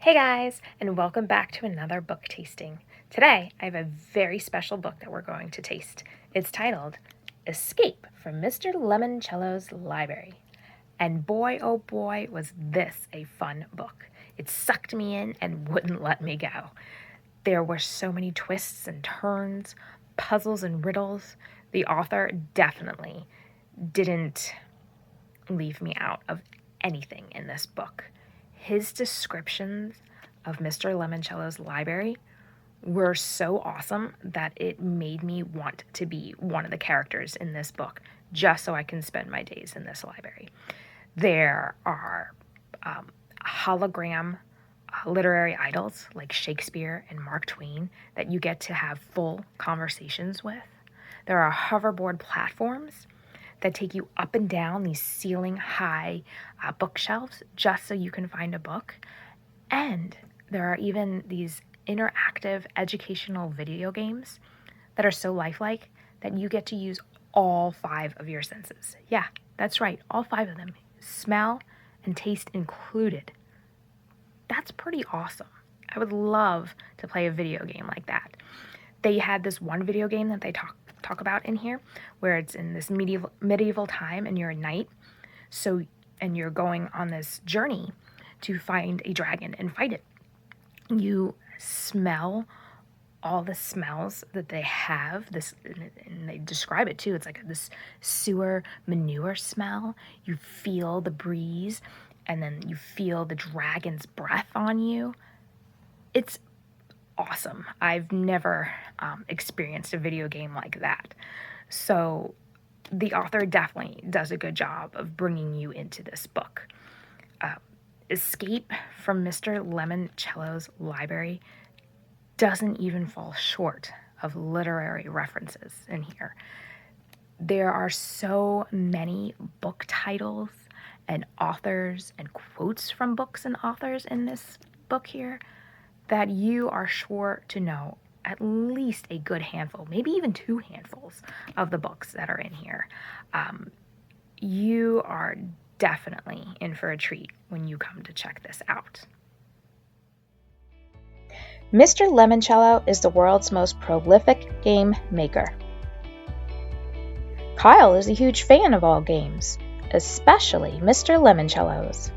Hey guys, and welcome back to another book tasting. Today, I have a very special book that we're going to taste. It's titled Escape from Mr. Lemoncello's Library. And boy, oh boy, was this a fun book. It sucked me in and wouldn't let me go. There were so many twists and turns, puzzles and riddles. The author definitely didn't leave me out of anything in this book. His descriptions of Mr. Lemoncello's library were so awesome that it made me want to be one of the characters in this book just so I can spend my days in this library. There are hologram literary idols like Shakespeare and Mark Twain that you get to have full conversations with. There are hoverboard platforms that take you up and down these ceiling high bookshelves just so you can find a book. And there are even these interactive educational video games that are so lifelike that you get to use all 5 of your senses. Yeah, that's right, all 5 of them. Smell and taste included. That's pretty awesome. I would love to play a video game like that. They had this one video game that they talk about in here where it's in this medieval time and you're a knight, and you're going on this journey to find a dragon and fight it. You smell all the smells that they have, and they describe it too. It's like this sewer manure smell. You feel the breeze, and then you feel the dragon's breath on you. It's awesome. I've never experienced a video game like that. So the author definitely does a good job of bringing you into this book. Escape from Mr. Lemoncello's Library doesn't even fall short of literary references in here. There are so many book titles and authors and quotes from books and authors in this book here that you are sure to know at least a good handful, maybe even 2 handfuls of the books that are in here. You are definitely in for a treat when you come to check this out. Mr. Lemoncello is the world's most prolific game maker. Kyle is a huge fan of all games, especially Mr. Lemoncello's.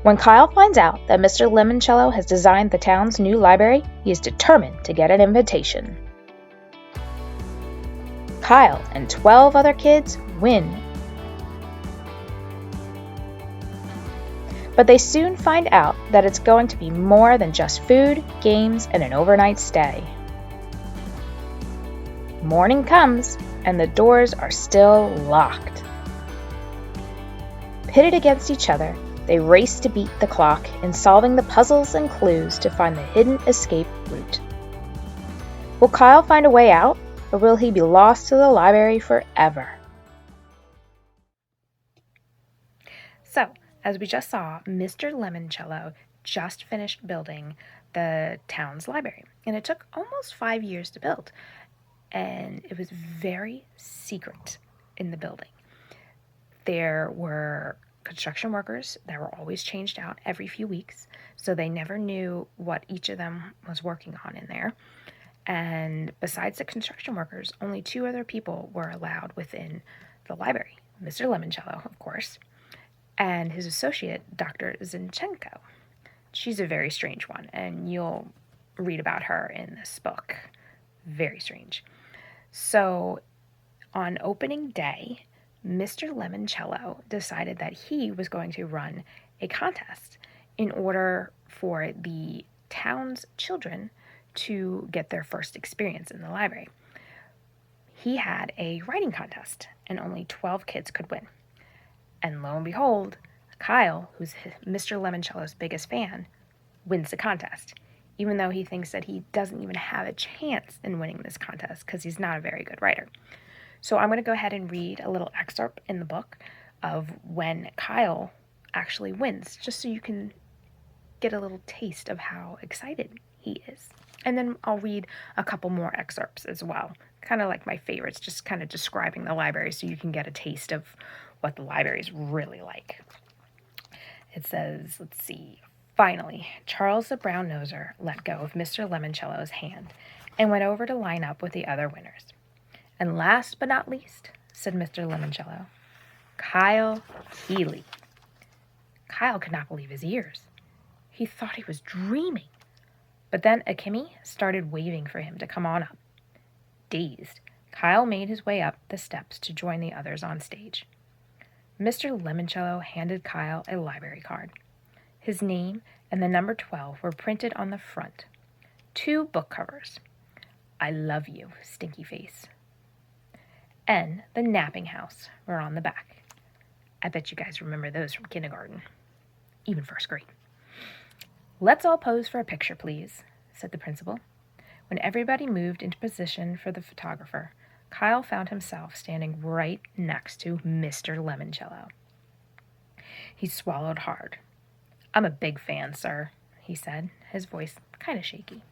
When Kyle finds out that Mr. Lemoncello has designed the town's new library, he is determined to get an invitation. Kyle and 12 other kids win. But they soon find out that it's going to be more than just food, games, and an overnight stay. Morning comes, and the doors are still locked. Pitted against each other, they race to beat the clock in solving the puzzles and clues to find the hidden escape route. Will Kyle find a way out, or will he be lost to the library forever? So, as we just saw, Mr. Lemoncello just finished building the town's library, and it took almost 5 years to build, and it was very secret in the building. There were construction workers that were always changed out every few weeks, so they never knew what each of them was working on in there. And besides the construction workers, only 2 other people were allowed within the library. Mr. Lemoncello, of course, and his associate, Dr. Zinchenko. She's a very strange one, and you'll read about her in this book. Very strange. So on opening day, Mr. Lemoncello decided that he was going to run a contest in order for the town's children to get their first experience in the library. He had a writing contest, and only 12 kids could win. And lo and behold, Kyle, who's Mr. Lemoncello's biggest fan, wins the contest, even though he thinks that he doesn't even have a chance in winning this contest because he's not a very good writer. So I'm going to go ahead and read a little excerpt in the book of when Kyle actually wins, just so you can get a little taste of how excited he is. And then I'll read a couple more excerpts as well, kind of like my favorites, just kind of describing the library so you can get a taste of what the library is really like. It says, let's see, Finally, Charles the Brown-Noser let go of Mr. Lemoncello's hand and went over to line up with the other winners. And last but not least, said Mr. Lemoncello, Kyle Keeley. Kyle could not believe his ears. He thought he was dreaming. But then Akemi started waving for him to come on up. Dazed, Kyle made his way up the steps to join the others on stage. Mr. Lemoncello handed Kyle a library card. His name and the number 12 were printed on the front. 2 book covers. I love you, Stinky Face. And the napping house were on the back. I bet you guys remember those from kindergarten, even first grade. Let's all pose for a picture, please, said the principal. When everybody moved into position for the photographer, Kyle found himself standing right next to Mr. Lemoncello. He swallowed hard. I'm a big fan, sir, he said, his voice kind of shaky.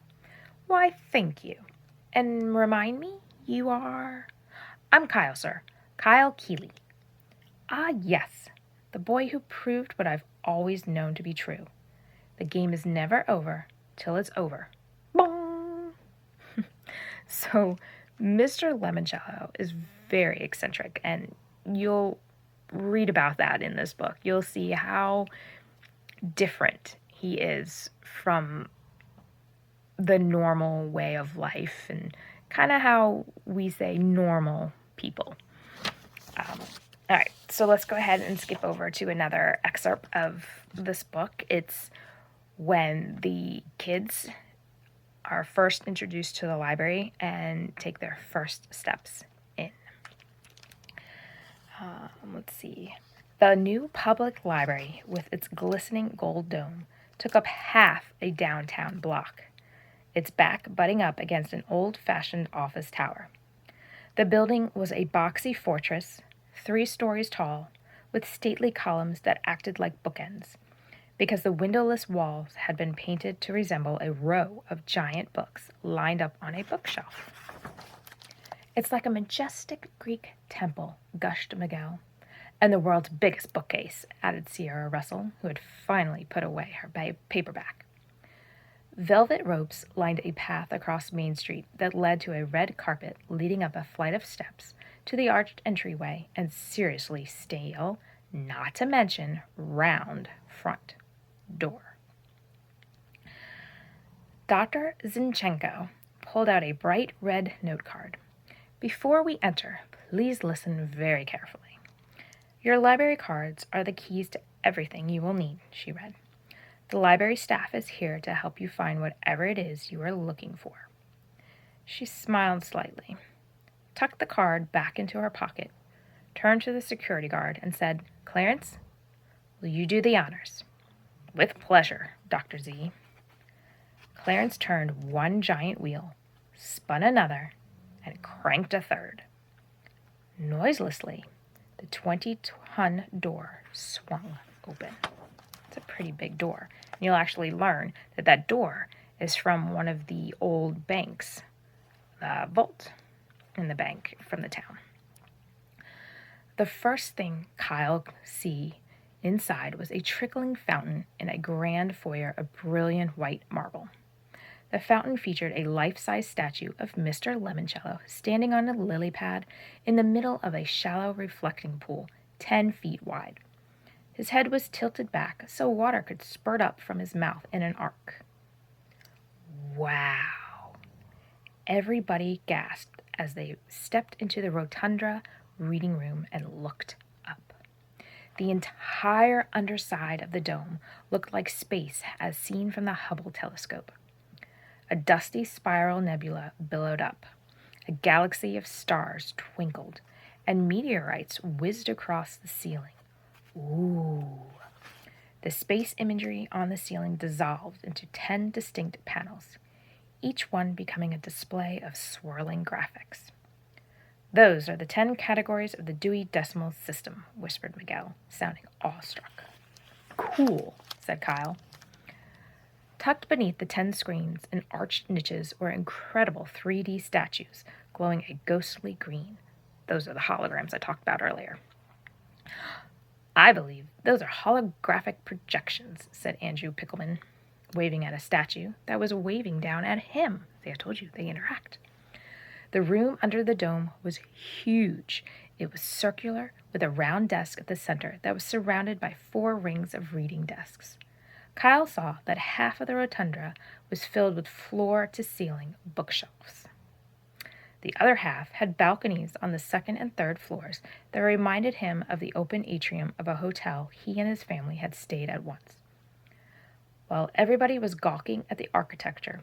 Why, thank you. And remind me, you are... I'm Kyle, sir. Kyle Keeley. Ah, yes, the boy who proved what I've always known to be true. The game is never over till it's over. Bong! So, Mr. Lemoncello is very eccentric, and you'll read about that in this book. You'll see how different he is from the normal way of life and kind of how we say normal people. All right, so let's go ahead and skip over to another excerpt of this book. It's when the kids are first introduced to the library and take their first steps in. Let's see. The new public library, with its glistening gold dome, took up half a downtown block, its back butting up against an old-fashioned office tower. The building was a boxy fortress, 3 stories tall, with stately columns that acted like bookends, because the windowless walls had been painted to resemble a row of giant books lined up on a bookshelf. It's like a majestic Greek temple, gushed Miguel. And the world's biggest bookcase, added Sierra Russell, who had finally put away her paperback. Velvet ropes lined a path across Main Street that led to a red carpet leading up a flight of steps to the arched entryway and seriously stale, not to mention round, front door. Dr. Zinchenko pulled out a bright red note card. Before we enter, please listen very carefully. Your library cards are the keys to everything you will need, she read. The library staff is here to help you find whatever it is you are looking for. She smiled slightly, tucked the card back into her pocket, turned to the security guard and said, Clarence, will you do the honors? With pleasure, Dr. Z. Clarence turned one giant wheel, spun another, and cranked a third. Noiselessly, the 20-ton door swung open. It's a pretty big door. And you'll actually learn that that door is from one of the old banks, the vault in the bank from the town. The first thing Kyle saw inside was a trickling fountain in a grand foyer of brilliant white marble. The fountain featured a life-size statue of Mr. Lemoncello standing on a lily pad in the middle of a shallow reflecting pool 10 feet wide. His head was tilted back so water could spurt up from his mouth in an arc. Wow! Everybody gasped as they stepped into the rotunda reading room and looked up. The entire underside of the dome looked like space as seen from the Hubble telescope. A dusty spiral nebula billowed up. A galaxy of stars twinkled, and meteorites whizzed across the ceiling. Ooh! The space imagery on the ceiling dissolved into 10 distinct panels, each one becoming a display of swirling graphics. Those are the 10 categories of the Dewey Decimal System, whispered Miguel, sounding awestruck. Cool, said Kyle. Tucked beneath the 10 screens in arched niches were incredible 3D statues glowing a ghostly green. Those are the holograms I talked about earlier. I believe those are holographic projections, said Andrew Pickleman, waving at a statue that was waving down at him. See, I told you, they interact. The room under the dome was huge. It was circular, with a round desk at the center that was surrounded by 4 rings of reading desks. Kyle saw that half of the rotunda was filled with floor-to-ceiling bookshelves. The other half had balconies on the second and third floors that reminded him of the open atrium of a hotel he and his family had stayed at once. While everybody was gawking at the architecture,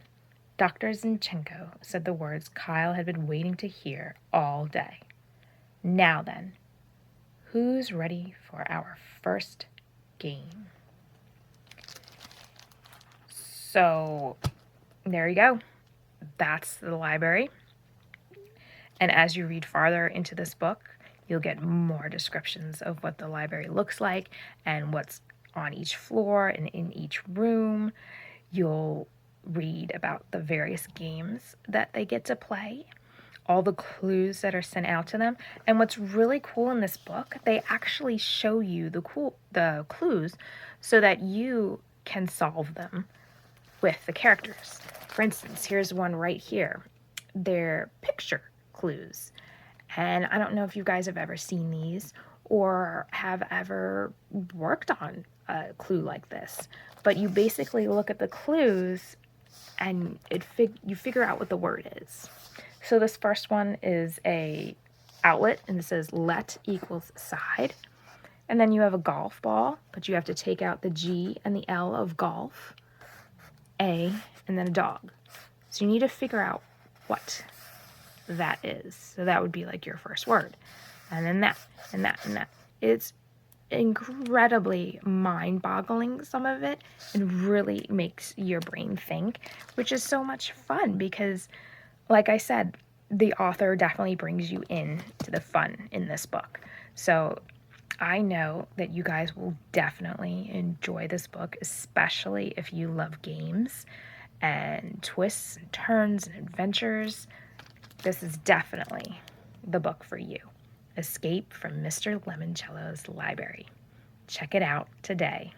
Dr. Zinchenko said the words Kyle had been waiting to hear all day. Now then, who's ready for our first game? So, there you go. That's the library. And as you read farther into this book, you'll get more descriptions of what the library looks like and what's on each floor and in each room. You'll read about the various games that they get to play, all the clues that are sent out to them. And what's really cool in this book, they actually show you the clues so that you can solve them with the characters. For instance, here's one right here. They're picture clues. And I don't know if you guys have ever seen these or have ever worked on a clue like this, but you basically look at the clues and you figure out what the word is. So this first one is a outlet, and it says let equals side. And then you have a golf ball, but you have to take out the G and the L of golf, A, and then a dog. So you need to figure out what that is. So that would be like your first word. And then that, and that, and that. It's incredibly mind-boggling, some of it, and really makes your brain think, which is so much fun because, like I said, the author definitely brings you in to the fun in this book. So I know that you guys will definitely enjoy this book, especially if you love games and twists and turns and adventures. This is definitely the book for you. Escape from Mr. Lemoncello's Library. Check it out today.